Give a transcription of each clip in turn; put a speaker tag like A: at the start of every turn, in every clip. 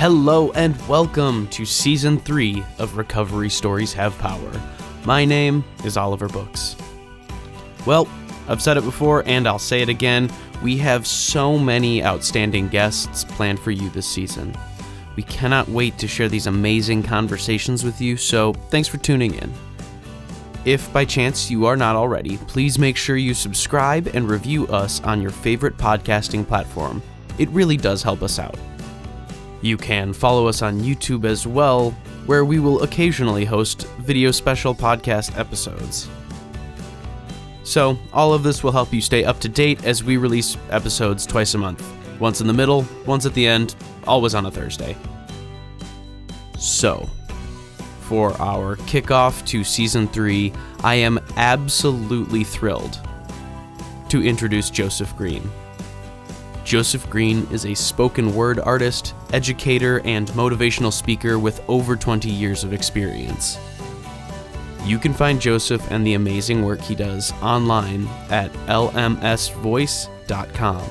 A: Hello and welcome to Season 3 of Recovery Stories Have Power. My name is Oliver Books. Well, I've said it before and I'll say it again, we have so many outstanding guests planned for you this season. We cannot wait to share these amazing conversations with you, so thanks for tuning in. If by chance you are not already, please make sure you subscribe and review us on your favorite podcasting platform. It really does help us out. You can follow us on YouTube as well, where we will occasionally host video special podcast episodes. So, all of this will help you stay up to date as we release episodes twice a month. Once in the middle, once at the end, always on a Thursday. So, for our kickoff to Season 3, I am absolutely thrilled to introduce Joseph Green. Joseph Green is a spoken word artist, educator, and motivational speaker with over 20 years of experience. You can find Joseph and the amazing work he does online at LMSvoice.com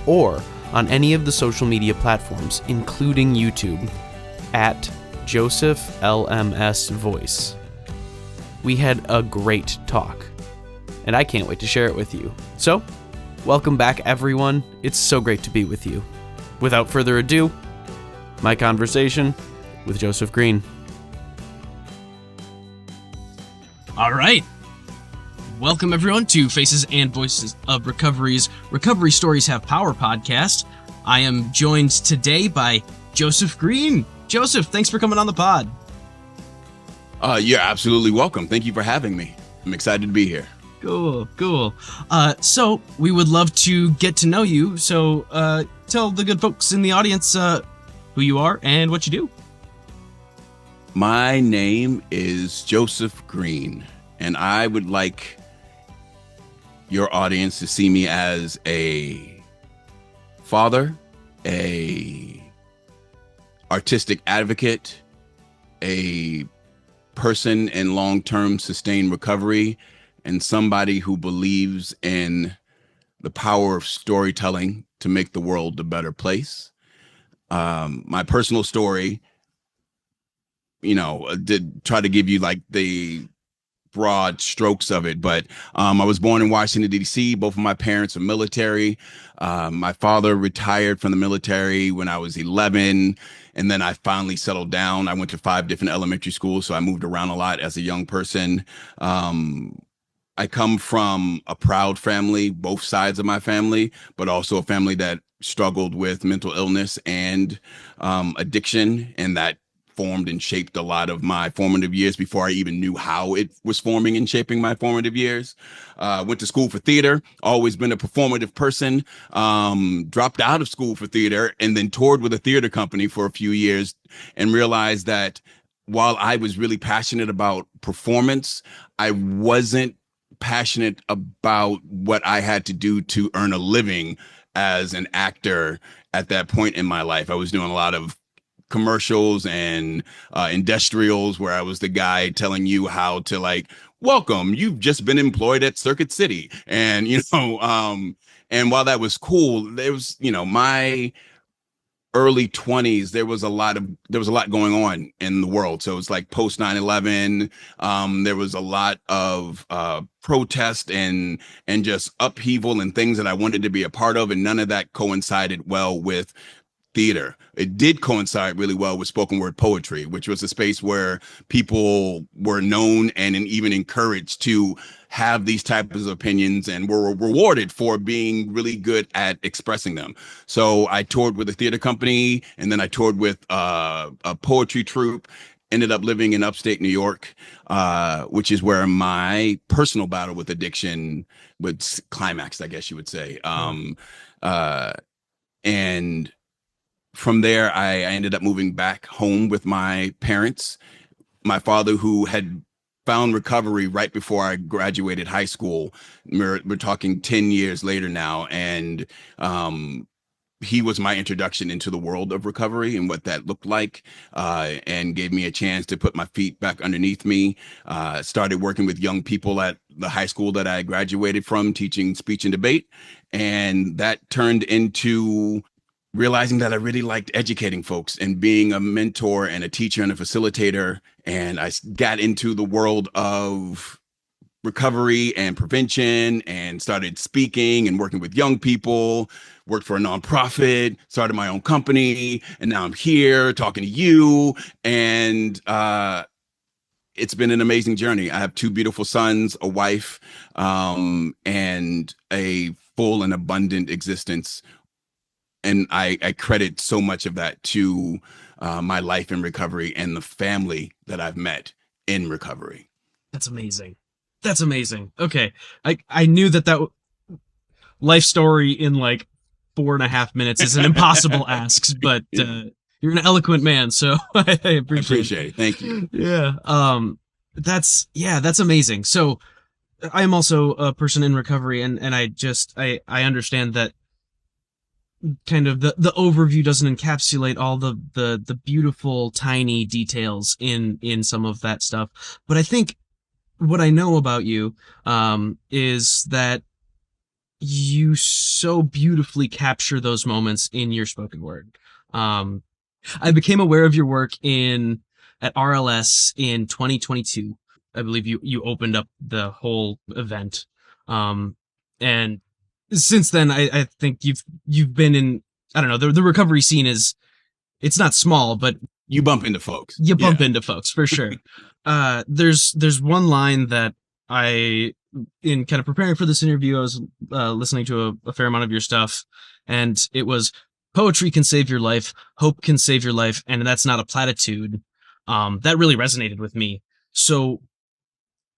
A: or on any of the social media platforms, including YouTube, at Joseph LMS Voice. We had a great talk, and I can't wait to share it with you. So, welcome back, everyone. It's so great to be with you. Without further ado, my conversation with Joseph Green.
B: All right. Welcome, everyone, to Faces and Voices of Recovery's Recovery Stories Have Power podcast. I am joined today by Joseph Green. Joseph, thanks for coming on the pod.
C: You're absolutely welcome. Thank you for having me. I'm excited to be here.
B: Cool. So we would love to get to know you. So tell the good folks in the audience who you are and what you do.
C: My name is Joseph Green, and I would like your audience to see me as a father, a artistic advocate, a person in long-term sustained recovery, and somebody who believes in the power of storytelling to make the world a better place. My personal story, did try to give you like the broad strokes of it, but I was born in Washington, D.C. Both of my parents are military. My father retired from the military when I was 11, and then I finally settled down. I went to 5 different elementary schools, so I moved around a lot as a young person. I come from a proud family, both sides of my family, but also a family that struggled with mental illness and addiction, and that formed and shaped a lot of my formative years before I even knew how it was forming and shaping my formative years. Went to school for theater, always been a performative person, dropped out of school for theater and then toured with a theater company for a few years and realized that while I was really passionate about performance, I wasn't passionate about what I had to do to earn a living as an actor at that point in my life. I was doing a lot of commercials and industrials where I was the guy telling you how to welcome, you've just been employed at Circuit City. And, and while that was cool, there was, my early 20s, there was a lot going on in the world. So it's like post 9/11. There was a lot of protest and just upheaval and things that I wanted to be a part of. And none of that coincided well with theater. It did coincide really well with spoken word poetry, which was a space where people were known and even encouraged to have these types of opinions and were rewarded for being really good at expressing them. So I toured with a theater company, and then I toured with a poetry troupe, ended up living in upstate New York, which is where my personal battle with addiction would climax, I guess you would say. And from there, I ended up moving back home with my parents. My father, who had found recovery right before I graduated high school. We're talking 10 years later now. And he was my introduction into the world of recovery and what that looked like, and gave me a chance to put my feet back underneath me. Started working with young people at the high school that I graduated from, teaching speech and debate. And that turned into realizing that I really liked educating folks and being a mentor and a teacher and a facilitator. And I got into the world of recovery and prevention and started speaking and working with young people, worked for a nonprofit, started my own company, and now I'm here talking to you. And it's been an amazing journey. I have two beautiful sons, a wife, and a full and abundant existence. And I credit so much of that to my life in recovery and the family that I've met in recovery.
B: That's amazing. That's amazing. Okay. I knew that life story in like 4.5 minutes is an impossible ask, but you're an eloquent man, so I appreciate
C: it. Thank you.
B: Yeah. That's amazing. So I am also a person in recovery, and I understand that kind of the overview doesn't encapsulate all the beautiful tiny details in some of that stuff. But I think what I know about you is that you so beautifully capture those moments in your spoken word. I became aware of your work at RLS in 2022. I believe you opened up the whole event, and since then I think you've been in, I don't know, the recovery scene it's not small, but
C: you bump into folks.
B: You bump into folks for sure. There's one line that in kind of preparing for this interview, I was listening to a fair amount of your stuff, and it was, poetry can save your life, hope can save your life, and that's not a platitude. That really resonated with me. So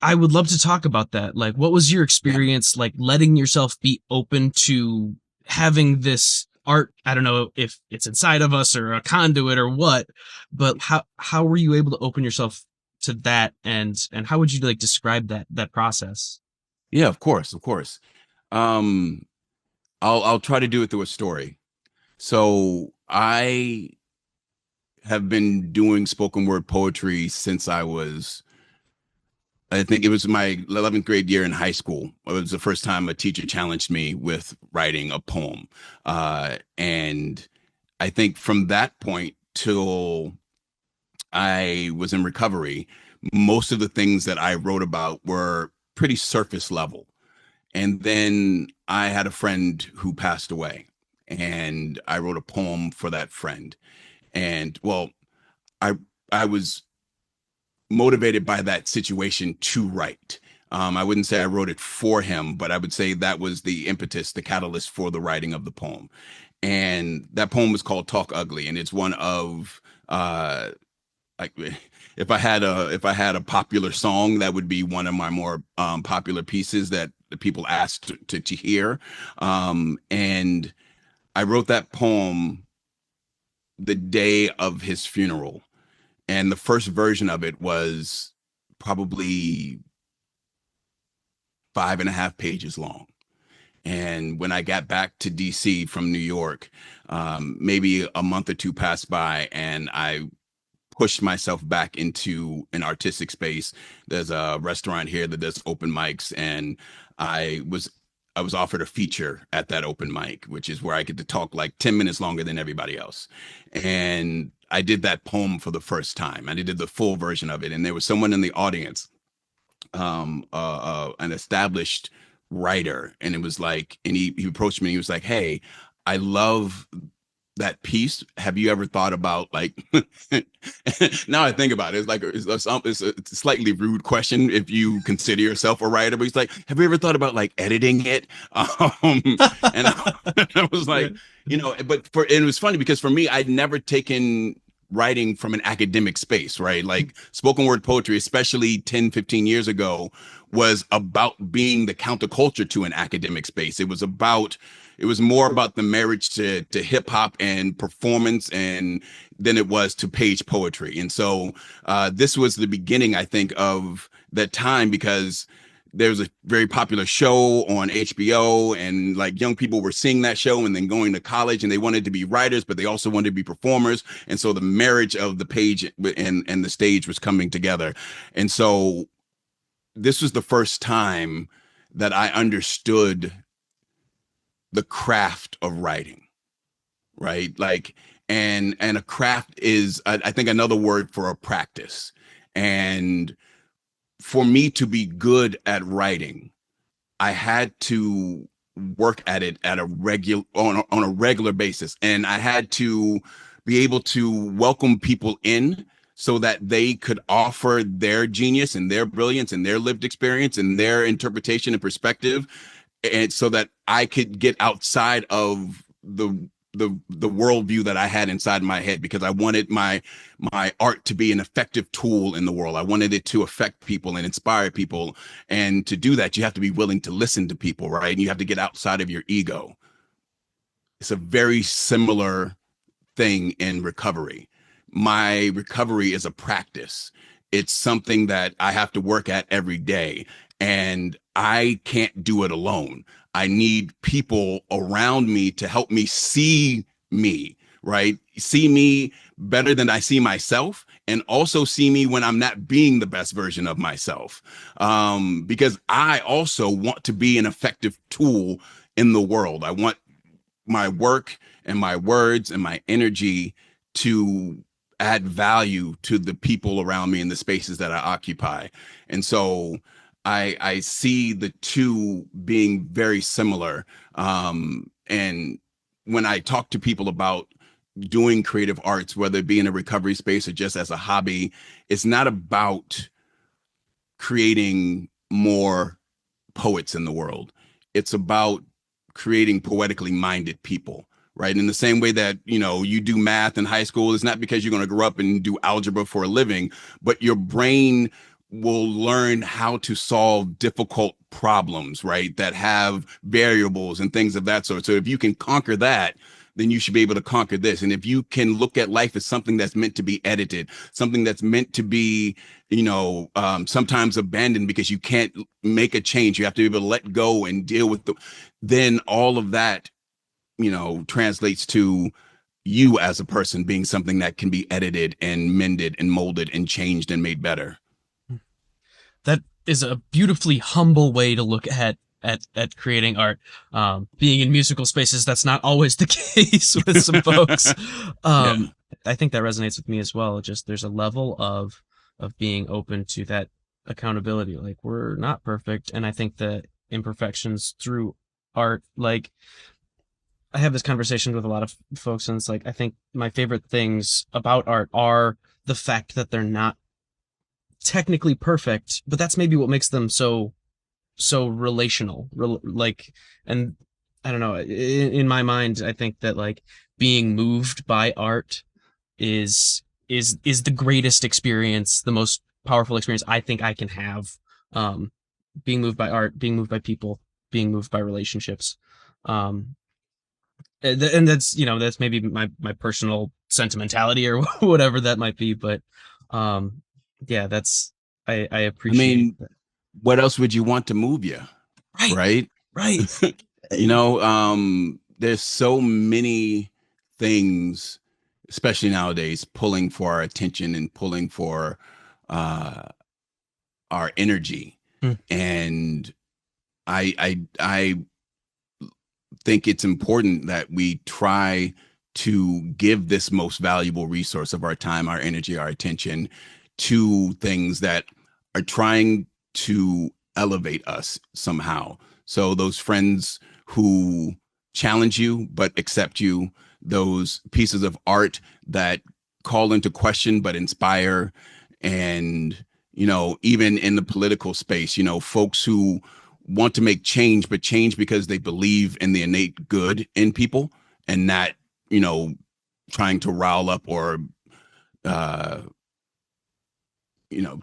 B: I would love to talk about that. Like, what was your experience like letting yourself be open to having this art? I don't know if it's inside of us or a conduit or what, but how were you able to open yourself to that, and how would you like describe that process?
C: Yeah, of course. I'll try to do it through a story. So I have been doing spoken word poetry since I think it was my 11th grade year in high school. It was the first time a teacher challenged me with writing a poem. And I think from that point till I was in recovery, most of the things that I wrote about were pretty surface level. And then I had a friend who passed away, and I wrote a poem for that friend. And well, I I was motivated by that situation to write. I wouldn't say I wrote it for him, but I would say that was the impetus, the catalyst for the writing of the poem. And that poem was called "Talk Ugly," and it's one of like if I had a popular song, that would be one of my more popular pieces that the people asked to hear. And I wrote that poem the day of his funeral, and the first version of it was probably 5.5 pages long. And when I got back to DC from New York, maybe a month or two passed by, and I pushed myself back into an artistic space. There's a restaurant here that does open mics, and I was I was offered a feature at that open mic, which is where I get to talk like 10 minutes longer than everybody else. And I did that poem for the first time. I did the full version of it, and there was someone in the audience, an established writer, and it was like, and he approached me. And he was like, "Hey, I love that piece. Have you ever thought about like?" Now I think about it, it's like it's a slightly rude question if you consider yourself a writer, but he's like, "Have you ever thought about like editing it?" And I was like, but and it was funny because for me, I'd never taken writing from an academic space, right? Like spoken word poetry, especially 10, 15 years ago, was about being the counterculture to an academic space. It was more about the marriage to hip hop and performance and than it was to page poetry. And so this was the beginning, I think, of that time, because there was a very popular show on HBO, and like young people were seeing that show and then going to college, and they wanted to be writers, but they also wanted to be performers. And so the marriage of the page and the stage was coming together. And so this was the first time that I understood the craft of writing. right? Like, and a craft is, I think, another word for a practice. And for me to be good at writing, I had to work at it at a regular on a regular basis, and I had to be able to welcome people in so that they could offer their genius and their brilliance and their lived experience and their interpretation and perspective, and so that I could get outside of the worldview that I had inside my head, because I wanted my art to be an effective tool in the world. I wanted it to affect people and inspire people. And to do that, you have to be willing to listen to people, right? And you have to get outside of your ego. It's a very similar thing in recovery. My recovery is a practice. It's something that I have to work at every day, and I can't do it alone. I need people around me to help me see me, right? See me better than I see myself, and also see me when I'm not being the best version of myself. Because I also want to be an effective tool in the world. I want my work and my words and my energy to add value to the people around me in the spaces that I occupy. And so I see the two being very similar. And when I talk to people about doing creative arts, whether it be in a recovery space or just as a hobby, it's not about creating more poets in the world. It's about creating poetically minded people, right? In the same way that, you do math in high school, it's not because you're going to grow up and do algebra for a living, but your brain will learn how to solve difficult problems, right? That have variables and things of that sort. So if you can conquer that, then you should be able to conquer this. And if you can look at life as something that's meant to be edited, something that's meant to be, sometimes abandoned because you can't make a change, you have to be able to let go and deal with then all of that, translates to you as a person being something that can be edited and mended and molded and changed and made better.
B: That is a beautifully humble way to look at creating art. Being in musical spaces, that's not always the case with some folks.
C: Yeah.
B: I think that resonates with me as well. Just there's a level of being open to that accountability. Like, we're not perfect, and I think that imperfections through art, like, I have this conversation with a lot of folks, and it's like, I think my favorite things about art are the fact that they're not technically perfect, but that's maybe what makes them so relational. Like, and I don't know, in my mind, I think that, like, being moved by art is the greatest experience, the most powerful experience I think I can have. Being moved by art, being moved by people, being moved by relationships. And that's maybe my personal sentimentality or whatever that might be, but yeah, that's I
C: I
B: appreciate
C: mean,
B: that.
C: what else would you want to move you?
B: Right,
C: Right.
B: right.
C: There's so many things, especially nowadays, pulling for our attention and pulling for uh, our energy.
B: Mm,
C: And I think it's important that we try to give this most valuable resource of our time, our energy, our attention to things that are trying to elevate us somehow. So those friends who challenge you but accept you, those pieces of art that call into question but inspire, and even in the political space, folks who want to make change, but change because they believe in the innate good in people, and not, you know, trying to rile up or, uh,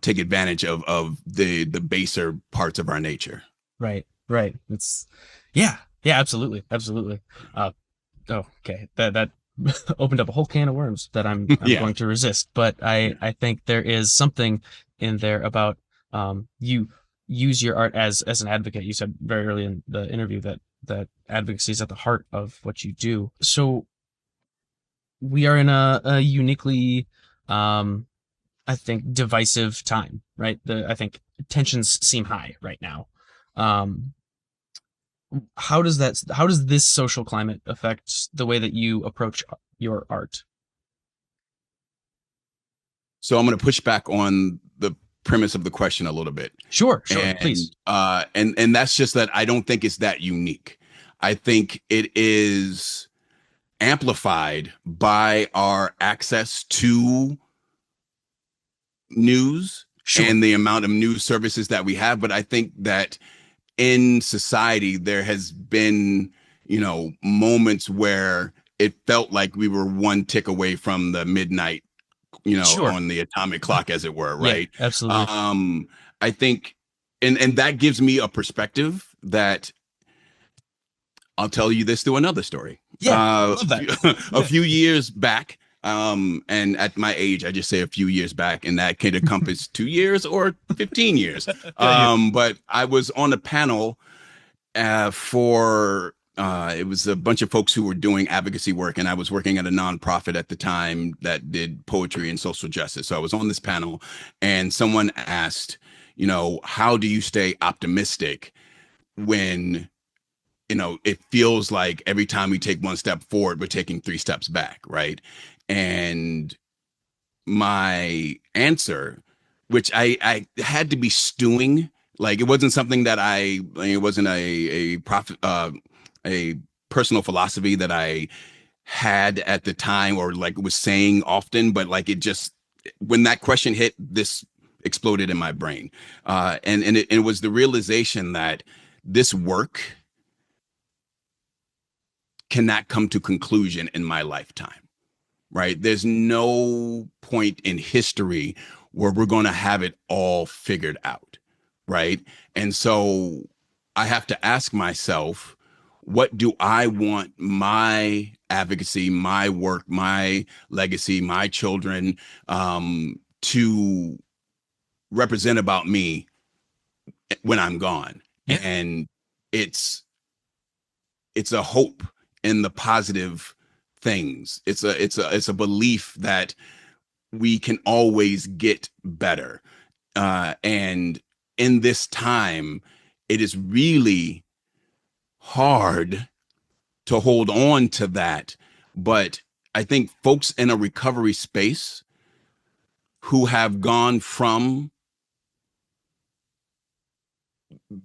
C: take advantage of the baser parts of our nature.
B: right, right. It's yeah, absolutely, absolutely. Uh, oh, okay. That opened up a whole can of worms that I'm
C: Yeah.
B: going to resist. But I think there is something in there about you use your art as an advocate. You said very early in the interview that advocacy is at the heart of what you do. So we are in a uniquely I think divisive time, right? I think tensions seem high right now. Um How does this social climate affect the way that you approach your art?
C: So I'm going to push back on the premise of the question a little bit.
B: Sure, please.
C: And that's just that I don't think it's that unique. I think it is amplified by our access to news
B: Sure.
C: and the amount of news services that we have. But I think that in society, there has been, moments where it felt like we were one tick away from the midnight,
B: Sure.
C: on the atomic clock, as it were,
B: Yeah,
C: right?
B: absolutely.
C: I think, and that gives me a perspective that I'll tell you this through another story.
B: Yeah, I love that.
C: A
B: Yeah.
C: few years back, and at my age, I just say a few years back, and that could encompass 2 years or 15 years.
B: Yeah.
C: But I was on a panel for it was a bunch of folks who were doing advocacy work, and I was working at a nonprofit at the time that did poetry and social justice. So I was on this panel, and someone asked, how do you stay optimistic when it feels like every time we take one step forward, we're taking three steps back, right? And my answer, which I had to be stewing, like it wasn't something that it wasn't a profit, a personal philosophy that I had at the time or like was saying often, but like it just, when that question hit, this exploded in my brain. And it was the realization that this work cannot come to conclusion in my lifetime, right? There's no point in history where we're going to have it all figured out, right? And so I have to ask myself, what do I want my advocacy, my work, my legacy, my children to represent about me when I'm gone?
B: Yeah.
C: And it's it's a hope in the positive things. It's a belief that we can always get better. And in this time, it is really hard to hold on to that. But I think folks in a recovery space who have gone from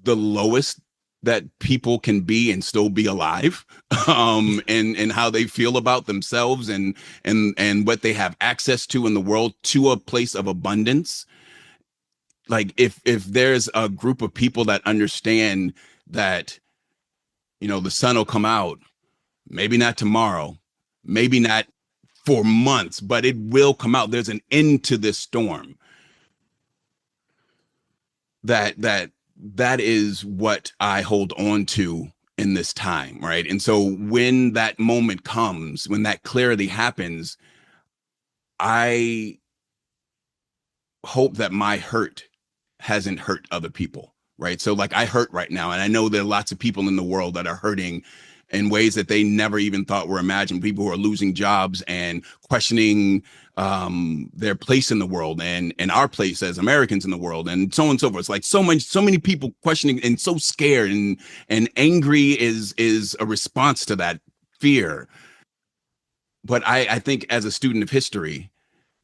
C: the lowest that people can be and still be alive, and how they feel about themselves and what they have access to in the world, to a place of abundance. Like if there's a group of people that understand that, the sun will come out, maybe not tomorrow, maybe not for months, but it will come out. There's an end to this storm. That is what I hold on to in this time, right? And so when that moment comes, when that clarity happens, I hope that my hurt hasn't hurt other people, right? So like I hurt right now, and I know there are lots of people in the world that are hurting in ways that they never even thought were imagined. People who are losing jobs and questioning their place in the world and our place as Americans in the world, and so on and so forth. It's like so many people questioning and so scared and angry is a response to that fear. But I think as a student of history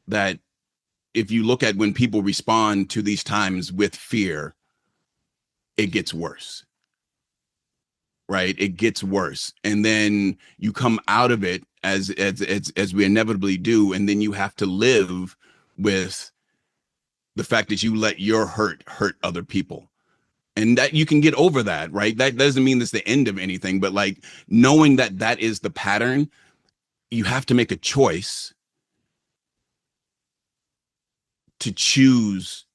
C: that if you look at when people respond to these times with fear, it gets worse, right? It gets worse. And then you come out of it as we inevitably do. And then you have to live with the fact that you let your hurt other people. And that you can get over that, right? That doesn't mean that's the end of anything, but like knowing that that is the pattern, you have to make a choice to choose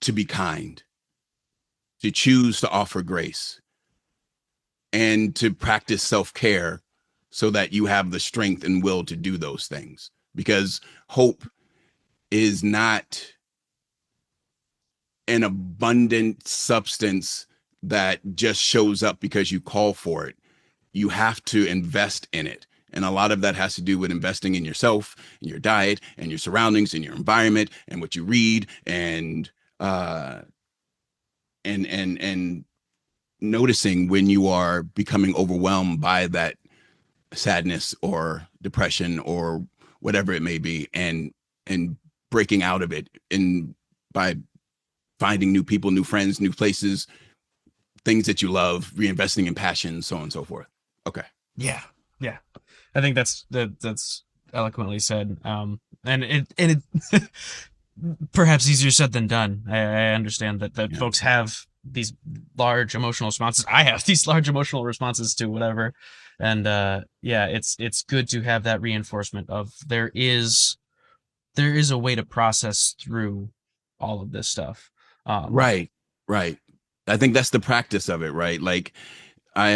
C: to be kind, to choose to offer grace, and to practice self-care so that you have the strength and will to do those things. Because hope is not an abundant substance that just shows up because you call for it. You have to invest in it. And a lot of that has to do with investing in yourself, in your diet, and your surroundings, and your environment, and what you read, and noticing when you are becoming overwhelmed by that sadness or depression or whatever it may be, and breaking out of it, and by finding new people, new friends, new places, things that you love, reinvesting in passion, so on and so forth. Okay.
B: Yeah, yeah. I think that's eloquently said. And it perhaps easier said than done. I understand that
C: Yeah.
B: folks have these large emotional responses. I have these large emotional responses to whatever, and yeah, it's good to have that reinforcement of there is a way to process through all of this stuff.
C: Right. Right. I think that's the practice of it, right? Like I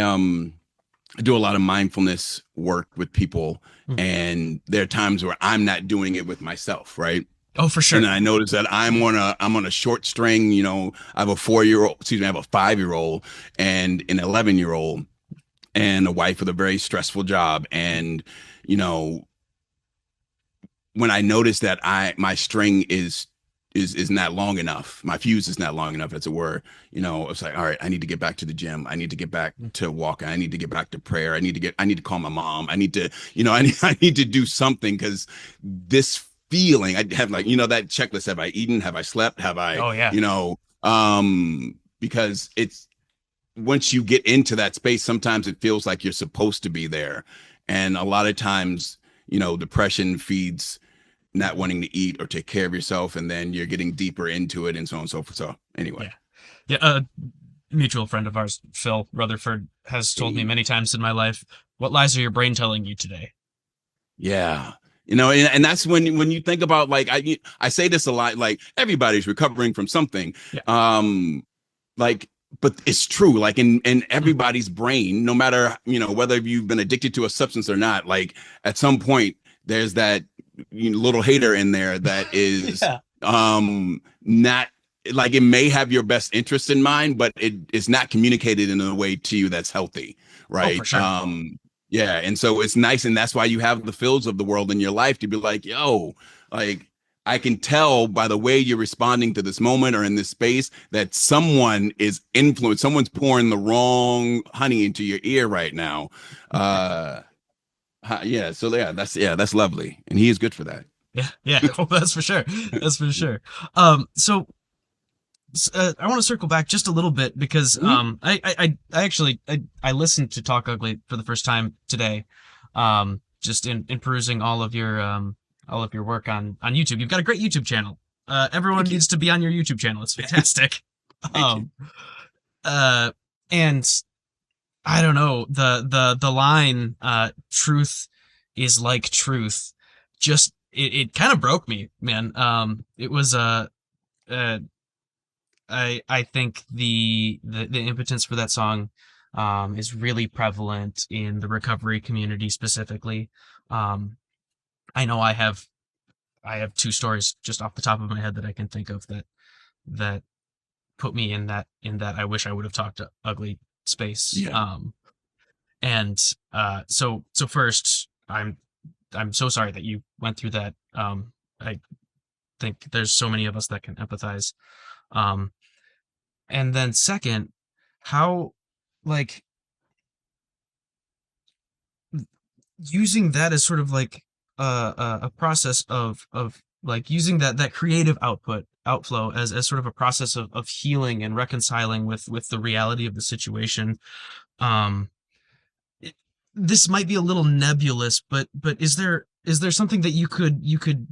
C: do a lot of mindfulness work with people,
B: mm.
C: and there are times where I'm not doing it with myself, right?
B: Oh, for
C: And
B: sure.
C: then I notice that I'm on a short string. I have a 4-year-old, excuse me, I have a 5-year-old and an 11-year-old and a wife with a very stressful job. And, you know, when I notice that my string is not long enough, my fuse is not long enough, as it were, it's like, all right, I need to get back to the gym. I need to get back to walking. I need to get back to prayer. I need to call my mom. I need to, I need to do something, because this feeling I have, like, that checklist: have I eaten? Have I slept? Have I,
B: Oh yeah.
C: because it's, once you get into that space, sometimes it feels like you're supposed to be there. And a lot of times, depression feeds not wanting to eat or take care of yourself, and then you're getting deeper into it, and so on and so forth. So anyway.
B: Yeah. Yeah. A mutual friend of ours, Phil Rutherford, has told me many times in my life, "What lies are your brain telling you today?"
C: Yeah. And that's when you think about, like, I say this a lot, like, everybody's recovering from something.
B: Yeah.
C: Like, but it's true, like, in everybody's brain, no matter, whether you've been addicted to a substance or not, like, at some point there's that little hater in there that is
B: Yeah.
C: not, like, it may have your best interest in mind, but it is not communicated in a way to you that's healthy,
B: Oh,
C: right?
B: for sure.
C: Yeah, and so it's nice, and that's why you have the Phils of the world in your life to be like, yo, like, I can tell by the way you're responding to this moment or in this space that someone is influenced, someone's pouring the wrong honey into your ear right now. Yeah, so that's lovely, and he is good for that.
B: Yeah. Yeah. Oh, that's for sure. That's for sure. So I want to circle back just a little bit because
C: Mhm.
B: I actually I listened to Talk Ugly for the first time today, just in perusing all of your work on YouTube. You've got a great YouTube channel. Everyone
C: Thank you.
B: needs to be on your YouTube channel. It's fantastic.
C: Thank you.
B: um, and I don't know, the line truth is like truth, just it kind of broke me, man. It was uh I think the impotence for that song is really prevalent in the recovery community specifically. Um, I know I have two stories just off the top of my head that I can think of that put me in that I wish I would have talked to ugly space.
C: Yeah.
B: And so first, I'm so sorry that you went through that. I think there's so many of us that can empathize. Um, and then second, how, like, using that as sort of like a process of like using that creative outflow as sort of a process of healing and reconciling with the reality of the situation. um it, this might be a little nebulous, but is there something that you could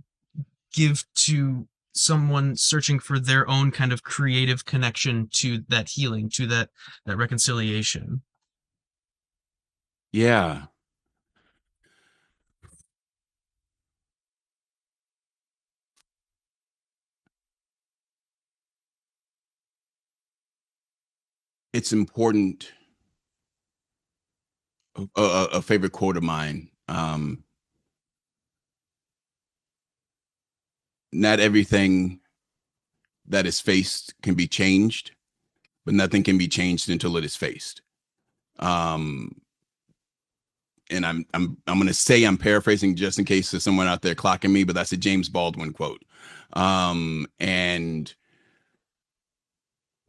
B: give to someone searching for their own kind of creative connection to that healing, to that reconciliation?
C: Yeah. It's important. A favorite quote of mine: not everything that is faced can be changed, but nothing can be changed until it is faced. um and I'm going to say I'm paraphrasing just in case there's someone out there clocking me, but that's a James Baldwin quote. And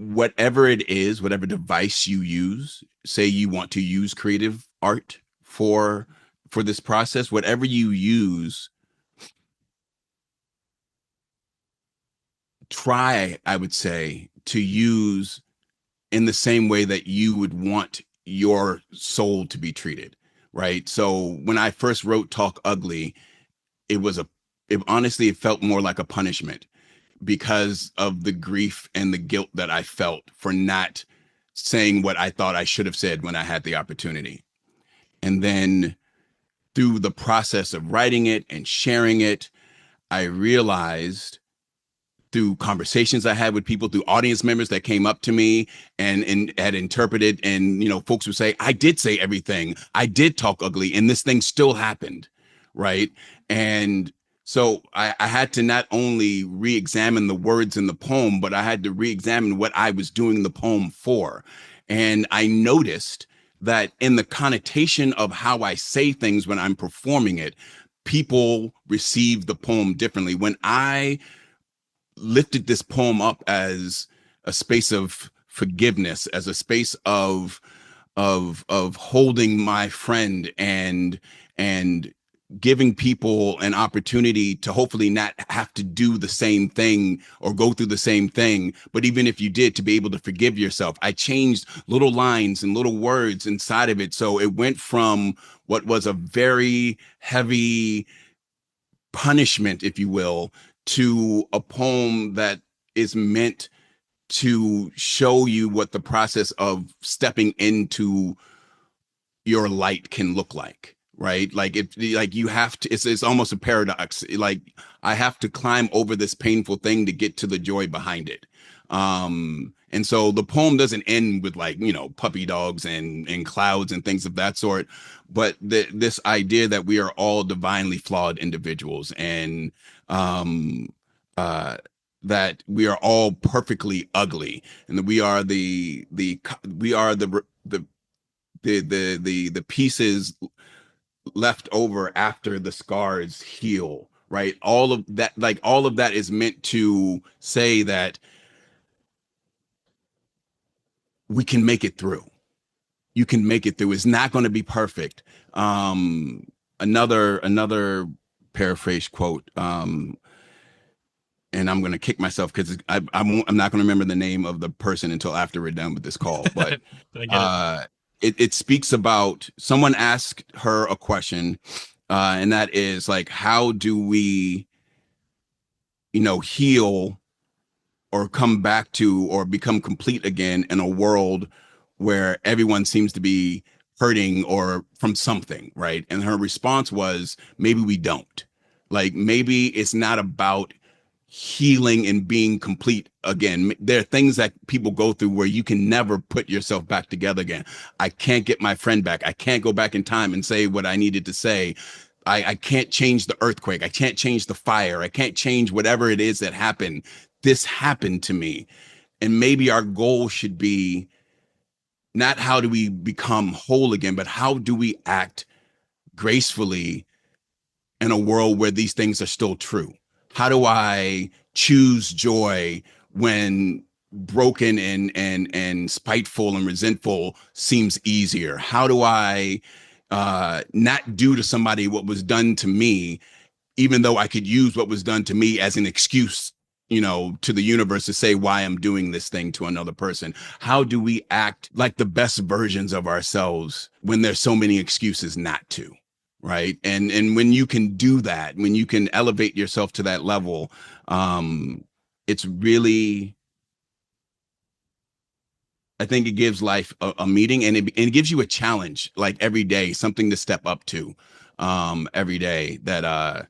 C: whatever it is, whatever device you use, say you want to use creative art for this process, whatever you use, try, I would say, to use in the same way that you would want your soul to be treated, right? So when I first wrote Talk Ugly, it honestly, it felt more like a punishment because of the grief and the guilt that I felt for not saying what I thought I should have said when I had the opportunity. And then through the process of writing it and sharing it, I realized through conversations I had with people, through audience members that came up to me and had interpreted, and folks would say, I did say everything, I did talk ugly, and this thing still happened, right? And so I had to not only re-examine the words in the poem, but I had to re-examine what I was doing the poem for. And I noticed that in the connotation of how I say things when I'm performing it, people receive the poem differently. When I lifted this poem up as a space of forgiveness, as a space of holding my friend and giving people an opportunity to hopefully not have to do the same thing or go through the same thing, but even if you did, to be able to forgive yourself. I changed little lines and little words inside of it, so it went from what was a very heavy punishment, if you will, to a poem that is meant to show you what the process of stepping into your light can look like, right? Like you have to, it's almost a paradox. Like I have to climb over this painful thing to get to the joy behind it. And so the poem doesn't end with puppy dogs and clouds and things of that sort, but this idea that we are all divinely flawed individuals, and that we are all perfectly ugly, and that we are the pieces left over after the scars heal, right? All of that is meant to say that we can make it through. You can make it through. It's not going to be perfect. Another paraphrase quote, and I'm going to kick myself because I'm not going to remember the name of the person until after we're done with this call. But it speaks about, someone asked her a question, and that is like, how do we, heal or come back to or become complete again in a world where everyone seems to be hurting or from something, right? And her response was, maybe we don't. Like, maybe it's not about healing and being complete again. There are things that people go through where you can never put yourself back together again. I can't get my friend back. I can't go back in time and say what I needed to say. I can't change the earthquake. I can't change the fire. I can't change whatever it is that happened. This happened to me. And maybe our goal should be not how do we become whole again, but how do we act gracefully in a world where these things are still true? How do I choose joy when broken and spiteful and resentful seems easier? How do I not do to somebody what was done to me, even though I could use what was done to me as an excuse, to the universe to say why I'm doing this thing to another person? How do we act like the best versions of ourselves when there's so many excuses not to? Right. And when you can do that, when you can elevate yourself to that level, it's really, I think it gives life a meaning, and it gives you a challenge, like every day, something to step up to, every day, that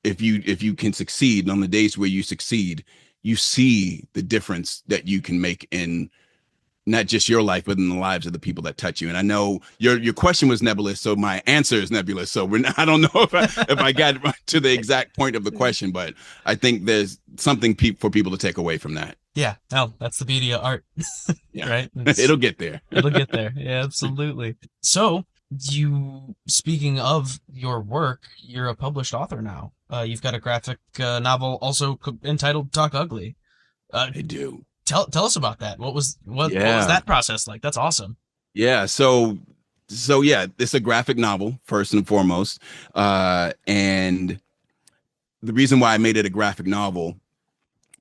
C: if you can succeed on the days where you succeed, you see the difference that you can make in not just your life, but in the lives of the people that touch you. And I know your question was nebulous, so my answer is nebulous. So I don't know if I got to the exact point of the question, but I think there's something for people to take away from that.
B: Yeah, no, that's the beauty of art,
C: Yeah.
B: right?
C: It'll get there.
B: It'll get there. Yeah, absolutely. So speaking of your work, you're a published author now. You've got a graphic novel also entitled Talk Ugly.
C: I do.
B: Tell us about that. What was
C: Yeah.
B: that process like? That's awesome.
C: Yeah. So yeah, it's a graphic novel first and foremost. And the reason why I made it a graphic novel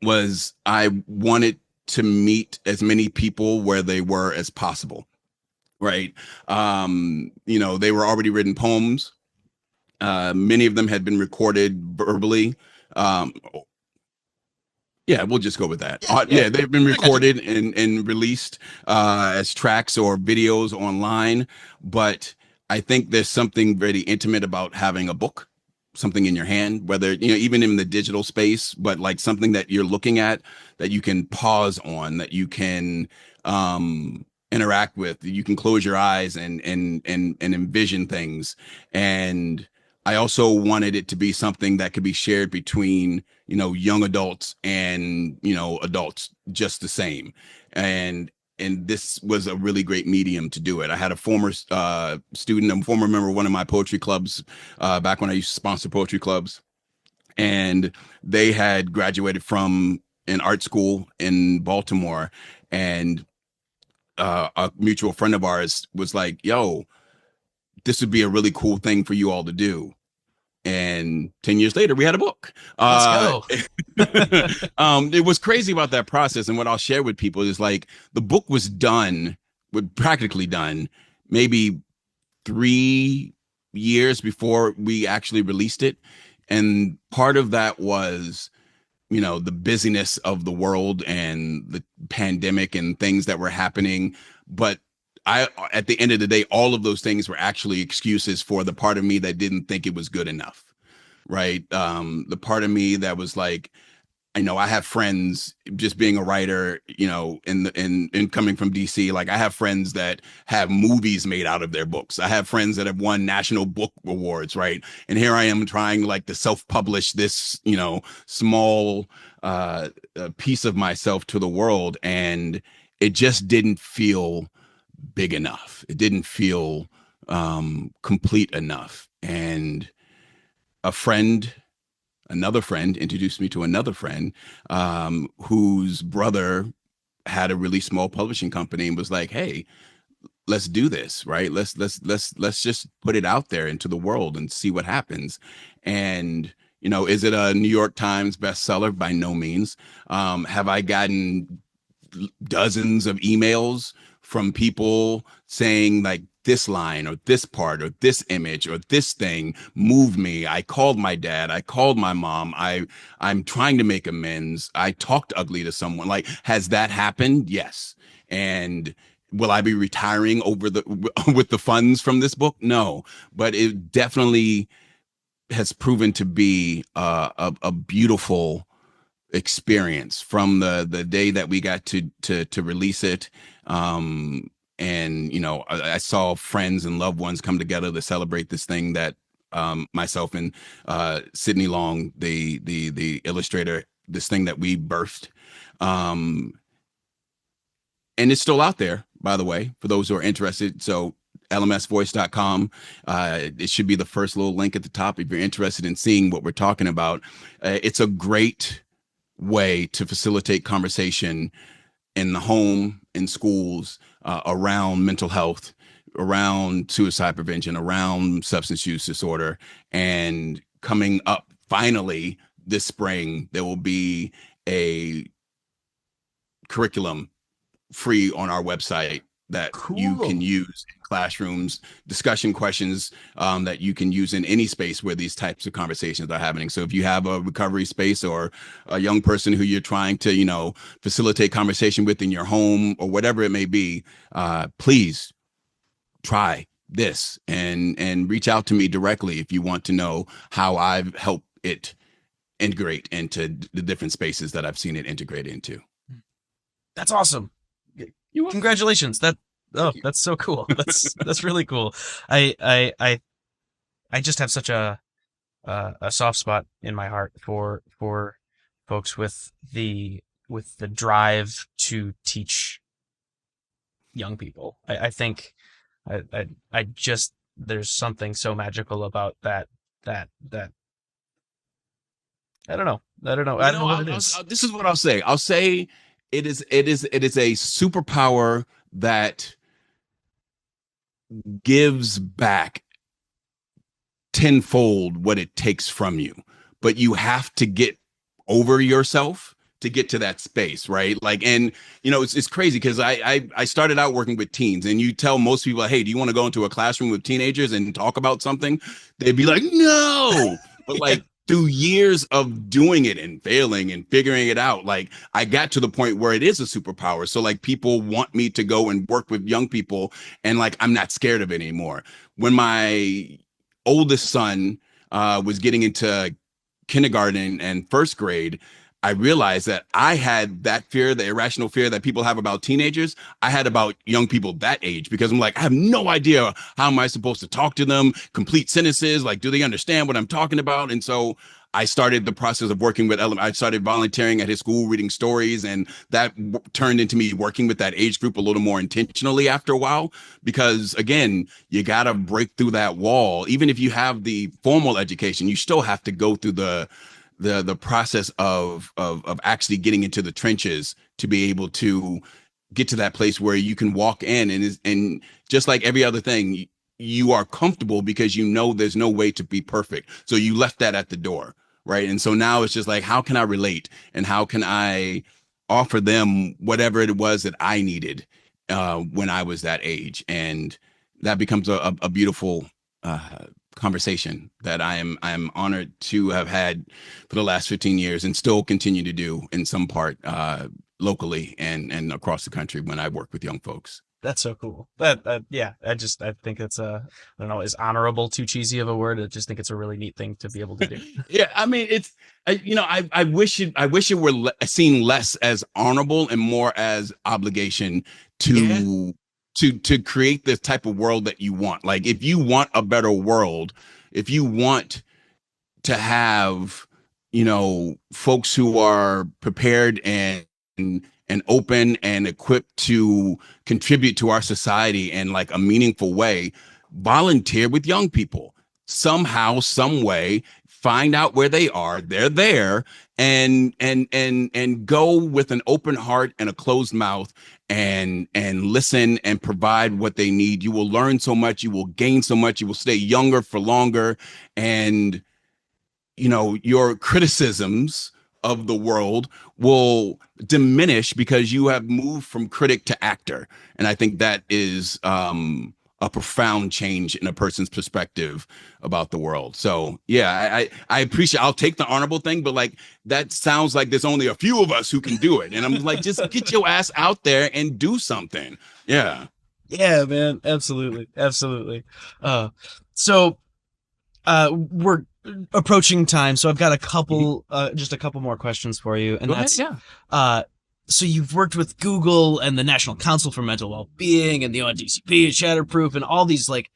C: was I wanted to meet as many people where they were as possible. Right. They were already written poems. Many of them had been recorded verbally. Um, Yeah, we'll just go with that.
B: Yeah.
C: They've been
B: I got you.
C: recorded and released as tracks or videos online. But I think there's something very intimate about having a book, something in your hand, whether, even in the digital space, but like something that you're looking at that you can pause on, that you can interact with, you can close your eyes and envision things. And I also wanted it to be something that could be shared between young adults and adults just the same. And this was a really great medium to do it. I had a former student, a former member of one of my poetry clubs, back when I used to sponsor poetry clubs, and they had graduated from an art school in Baltimore. And a mutual friend of ours was like, yo, this would be a really cool thing for you all to do. And 10 years later, we had a book.
B: Let's go.
C: It was crazy about that process. And what I'll share with people is like the book was practically done, maybe 3 years before we actually released it. And part of that was, the busyness of the world and the pandemic and things that were happening. But at the end of the day, all of those things were actually excuses for the part of me that didn't think it was good enough. Right. The part of me that was like, I have friends, just being a writer, in coming from DC, like I have friends that have movies made out of their books. I have friends that have won national book awards. Right. And here I am trying like to self-publish this, small piece of myself to the world. And it just didn't feel big enough. It didn't feel complete enough. And a friend, another friend introduced me to another friend, whose brother had a really small publishing company and was like, hey, let's do this. Right. Let's just put it out there into the world and see what happens. And is it a New York Times bestseller? By no means. Have I gotten dozens of emails from people saying like this line or this part or this image or this thing moved me? I called my dad. I called my mom. I'm trying to make amends. I talked ugly to someone. Like, has that happened? Yes. And will I be retiring with the funds from this book? No, but it definitely has proven to be a beautiful experience from the day that we got to release it. And I saw friends and loved ones come together to celebrate this thing that myself and Sydney Long, the illustrator, this thing that we birthed. And it's still out there, by the way, for those who are interested. So LMSvoice.com. It should be the first little link at the top if you're interested in seeing what we're talking about. It's a great way to facilitate conversation in the home, in schools, around mental health, around suicide prevention, around substance use disorder. And coming up finally this spring, there will be a curriculum free on our website that you
B: Cool.
C: can use in classrooms, discussion questions that you can use in any space where these types of conversations are happening. So if you have a recovery space or a young person who you're trying to, facilitate conversation with in your home or whatever it may be, please try this and reach out to me directly if you want to know how I've helped it integrate into the different spaces that I've seen it integrate into.
B: That's awesome. Congratulations. That's so cool. That's really cool. I just have such a soft spot in my heart for folks with the drive to teach young people. I think I just there's something so magical about that I don't know. I don't know what it is.
C: This is what I'll say. I'll say it is a superpower that gives back tenfold what it takes from you, but you have to get over yourself to get to that space, right? Like, and it's crazy because I started out working with teens, and you tell most people, hey, do you want to go into a classroom with teenagers and talk about something? They'd be like, no. But
B: Yeah.
C: like through years of doing it and failing and figuring it out, like I got to the point where it is a superpower. So like people want me to go and work with young people, and like I'm not scared of it anymore. When my oldest son was getting into kindergarten and first grade, I realized that I had that fear, the irrational fear that people have about teenagers. I had about young people that age, because I'm like, I have no idea how am I supposed to talk to them, complete sentences, like, do they understand what I'm talking about? And so I started the process of working with I started volunteering at his school, reading stories, and that turned into me working with that age group a little more intentionally after a while. Because again, you got to break through that wall. Even if you have the formal education, you still have to go through the process of actually getting into the trenches to be able to get to that place where you can walk in, and just like every other thing, you are comfortable because you know there's no way to be perfect. So you left that at the door, right? And so now it's just like, how can I relate, and how can I offer them whatever it was that I needed when I was that age? And that becomes a beautiful conversation that I am honored to have had for the last 15 years, and still continue to do in some part locally and across the country when I work with young folks.
B: That's so cool. Yeah, I think it's I don't know, is honorable too cheesy of a word? I just think it's a really neat thing to be able to do.
C: Yeah, I mean, I wish it were seen less as honorable and more as obligation
B: Yeah.
C: to to create this type of world that you want. Like, if you want a better world, if you want to have, folks who are prepared and open and equipped to contribute to our society in like a meaningful way, volunteer with young people somehow, some way. Find out where they are. They're there, and go with an open heart and a closed mouth, and listen and provide what they need. You will learn so much. You will gain so much. You will stay younger for longer, and your criticisms of the world will diminish because you have moved from critic to actor. And I think that is a profound change in a person's perspective about the world. So yeah, I appreciate, I'll take the honorable thing, but like, that sounds like there's only a few of us who can do it. And I'm like, just get your ass out there and do something. Yeah.
B: Yeah, man, absolutely, absolutely. Uh, so we're approaching time, so I've got just a couple more questions for you, and
C: Go ahead.
B: that's
C: Yeah.
B: uh, so you've worked with Google and the National Council for Mental Wellbeing and the ONDCP and Shatterproof and all these like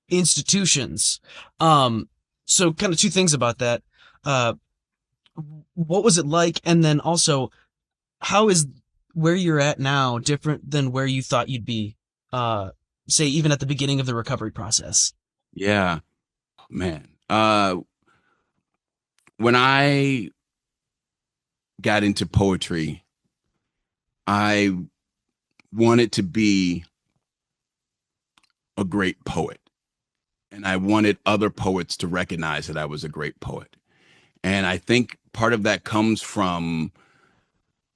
B: institutions. So kind of two things about that. Uh, what was it like, and then also, how is where you're at now different than where you thought you'd be? Say even at the beginning of the recovery process.
C: Yeah, man. When I got into poetry, I wanted to be a great poet, and I wanted other poets to recognize that I was a great poet. And I think part of that comes from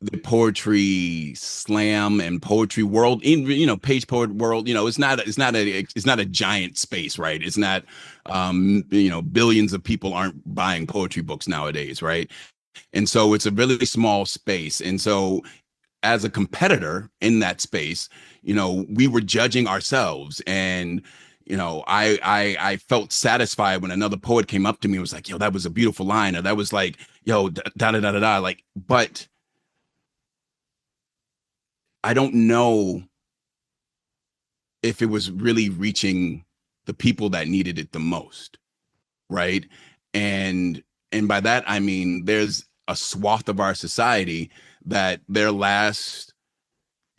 C: the poetry slam and poetry world, in page poet world. It's not a giant space, right? It's not billions of people aren't buying poetry books nowadays, right? And so it's a really small space. And so as a competitor in that space, we were judging ourselves. And I felt satisfied when another poet came up to me and was like, yo, that was a beautiful line, or that was like, yo, da da da da da. Like, but I don't know if it was really reaching the people that needed it the most, right? And by that I mean, there's a swath of our society that their last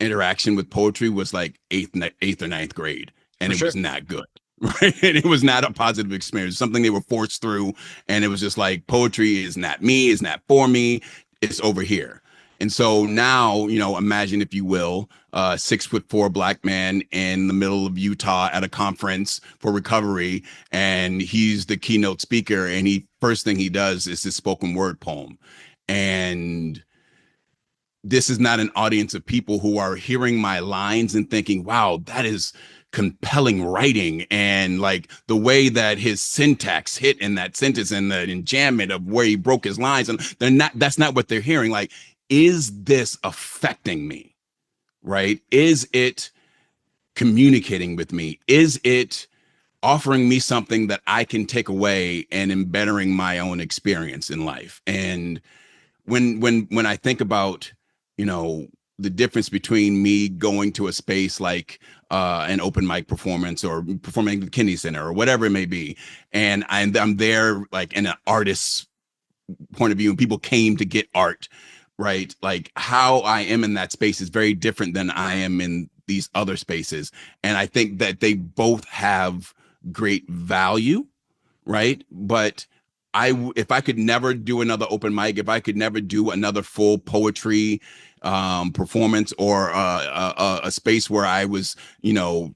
C: interaction with poetry was like eighth or ninth grade, and
B: For
C: it
B: sure.
C: was not good. Right. And it was not a positive experience, something they were forced through. And it was just like, poetry is not me, it's not for me, it's over here. And so now, imagine, if you will, a 6'4" black man in the middle of Utah at a conference for recovery, and he's the keynote speaker, and he first thing he does is his spoken word poem. And this is not an audience of people who are hearing my lines and thinking, wow, that is compelling writing, and like the way that his syntax hit in that sentence and the enjambment of where he broke his lines, and that's not what they're hearing. Like, is this affecting me? Right? Is it communicating with me? Is it offering me something that I can take away and in bettering my own experience in life? And when I think about, the difference between me going to a space like an open mic performance or performing at the Kennedy Center or whatever it may be, and I'm there like in an artist's point of view, and people came to get art, right? Like, how I am in that space is very different than I am in these other spaces. And I think that they both have great value, right? But if I could never do another open mic, if I could never do another full poetry performance, or a space where I was,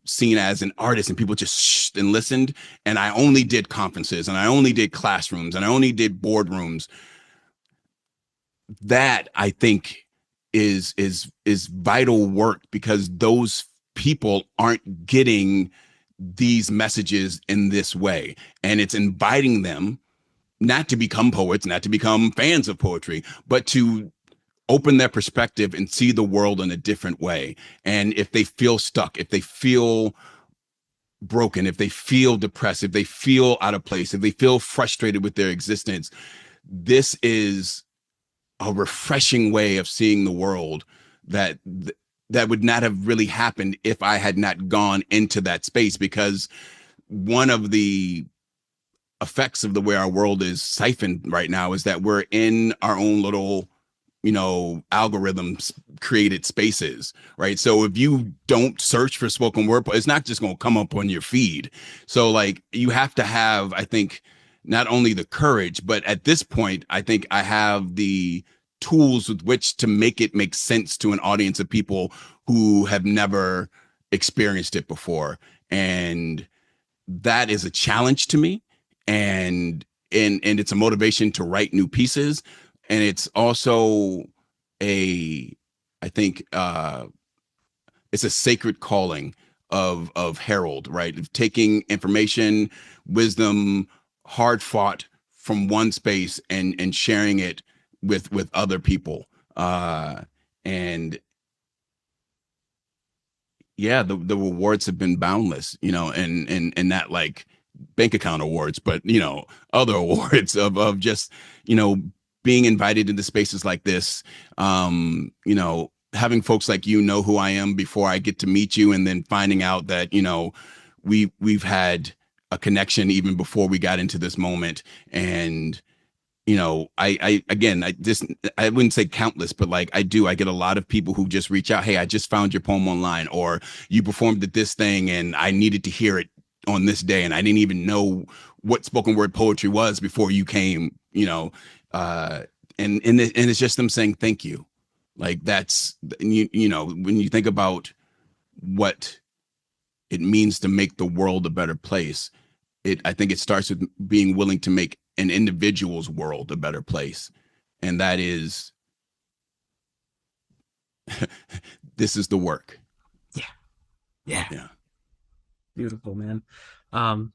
C: seen as an artist and people just shh and listened, and I only did conferences and I only did classrooms and I only did boardrooms, that I think is vital work, because those people aren't getting these messages in this way, and it's inviting them not to become poets, not to become fans of poetry, but to open their perspective and see the world in a different way. And if they feel stuck, if they feel broken, if they feel depressed, if they feel out of place, if they feel frustrated with their existence, this is a refreshing way of seeing the world that that would not have really happened if I had not gone into that space. Because one of the effects of the way our world is siphoned right now is that we're in our own little, algorithms created spaces, right? So if you don't search for spoken word, it's not just going to come up on your feed. So like, you have to have, I think, not only the courage, but at this point, I think I have the tools with which to make it make sense to an audience of people who have never experienced it before. And that is a challenge to me. And it's a motivation to write new pieces. And it's also I think it's a sacred calling of herald, right? Of taking information, wisdom, hard fought from one space, and sharing it with other people. And yeah, the rewards have been boundless, and not like bank account awards, but other awards of just, being invited into spaces like this, having folks like know who I am before I get to meet you, and then finding out that we've had a connection even before we got into this moment. And I again, I wouldn't say countless, but like I get a lot of people who just reach out, hey, I just found your poem online, or you performed at this thing and I needed to hear it on this day, and I didn't even know what spoken word poetry was before you came, and it's just them saying thank you. Like, that's, when you think about what it means to make the world a better place, I think it starts with being willing to make an individual's world a better place. And that is, this is the work.
B: Yeah.
A: Beautiful, man.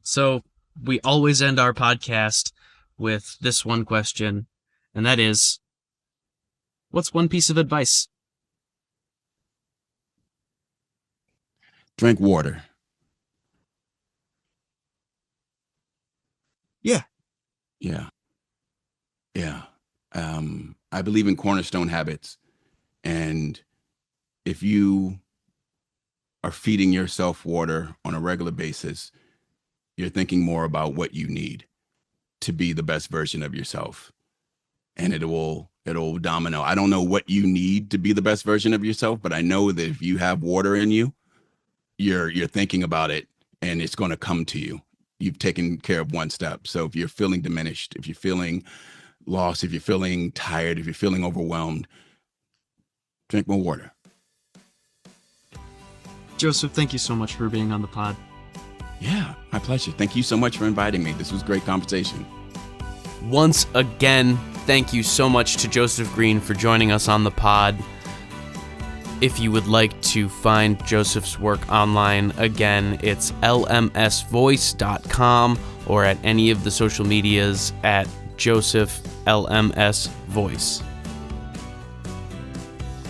A: So we always end our podcast with this one question, and that is, what's one piece of advice?
C: Drink water.
B: Yeah.
C: I believe in cornerstone habits. And if you are feeding yourself water on a regular basis, you're thinking more about what you need to be the best version of yourself. And it'll domino. I don't know what you need to be the best version of yourself, but I know that if you have water in you, you're thinking about it, and it's going to come to you. You've taken care of one step. So if you're feeling diminished, if you're feeling lost, if you're feeling tired, if you're feeling overwhelmed, Drink more water.
B: Joseph, thank you so much for being on the pod.
C: Yeah, my pleasure. Thank you so much for inviting me. This was a great conversation.
A: Once again, thank you so much to Joseph Green for joining us on the pod. If you would like to find Joseph's work online, again, it's lmsvoice.com or at any of the social medias at Joseph LMSvoice.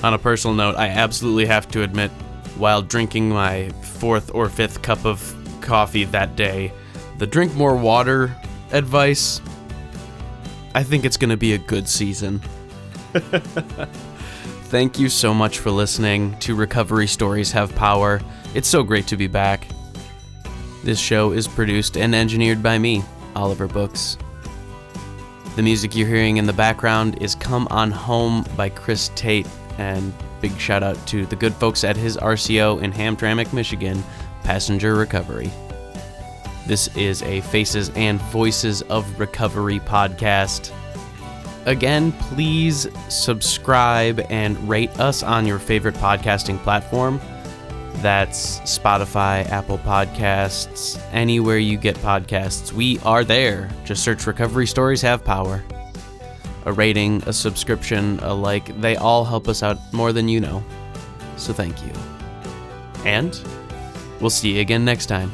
A: On a personal note, I absolutely have to admit, while drinking my 4th or 5th cup of coffee that day, the drink more water advice, I think it's going to be a good season. Thank you so much for listening to Recovery Stories Have Power. It's so great to be back. This show is produced and engineered by me, Oliver Books. The music you're hearing in the background is Come On Home by Chris Tate, and big shout out to the good folks at his RCO in Hamtramck, Michigan, Passenger Recovery. This is a Faces and Voices of Recovery podcast. Again, please subscribe and rate us on your favorite podcasting platform. That's Spotify, Apple Podcasts, anywhere you get podcasts. We are there. Just search Recovery Stories Have Power. A rating, a subscription, a like, they all help us out more than you know. So thank you. And we'll see you again next time.